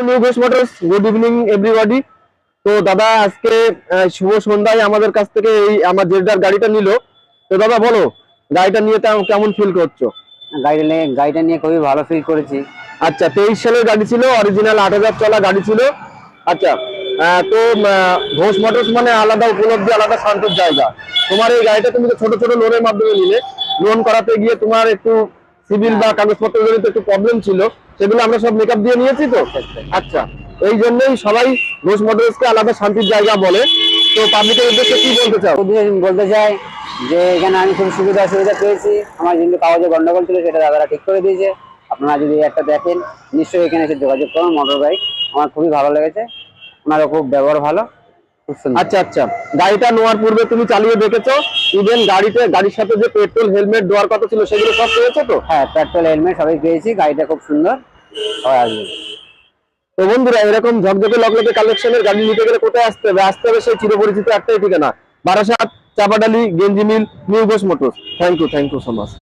New Ghosh motors, good evening everybody. তো দাদা আজকে শুভ সন্ধ্যায় আমাদের কাছ থেকে এই আমার জেডার গাড়িটা নিল। তো দাদা বলো, গাড়িটা নিয়ে কেমন ফিল করছো? গাড়িটা নিয়ে খুবই ভালো ফিল করেছি। আচ্ছা, 23 সালের গাড়ি ছিল, অরিজিনাল 8000 চলা গাড়ি ছিল। আচ্ছা, ঘোষ মোটরস মানে আলাদা উপলব্ধি, আলাদা শান্তির জায়গা। তোমার এই গাড়িটা তুমি তো ছোট ছোট লোনের মাধ্যমে নিলে, লোন করাতে গিয়ে তোমার একটু সিভিল বা কাগজপত্র জনিত একটু প্রবলেম ছিল, সেগুলো আমরা সব মেকআপ দিয়ে নিয়েছি তো। আচ্ছা, এই জন্যই সবাই ঘোষ মোটরসকে আলাদা শান্তির জায়গা বলে। তো পাবলিকের উদ্দেশ্যে কি বলতে চাও? বলতে চাই যে এখানে আমি খুব সুবিধা পেয়েছি। আমার যেগুলো কাগজে গন্ডগোল ছিল সেটা দাদারা ঠিক করে দিয়েছে। আপনারা যদি একটা দেখেন, নিশ্চয়ই এখানে এসে যোগাযোগ করুন। মোটর বাইক আমার খুবই ভালো লেগেছে, ওনারও খুব ব্যবহার ভালো, খুব সুন্দর। আচ্ছা আচ্ছা, গাড়িটা নেওয়ার পূর্বে তুমি চালিয়ে দেখেছো? ইভেন গাড়ির সাথে যে পেট্রোল, হেলমেট দেওয়ার কথা ছিল সেগুলো সব পেয়েছো তো? হ্যাঁ, পেট্রোল, হেলমেট সবই পেয়েছি। গাড়িটা খুব সুন্দর, সবাই আসবে। তো বন্ধুরা, এরকম ঝকঝকে লকলকে কালেকশনের গাড়ি নিতে গেলে কোথায় আসতে হবে? আসতে হবে সেই চিরপরিচিত একটাই ঠিকানা, Barasat, Chapadali, Genji mill, new Ghosh motors. Thank you so much.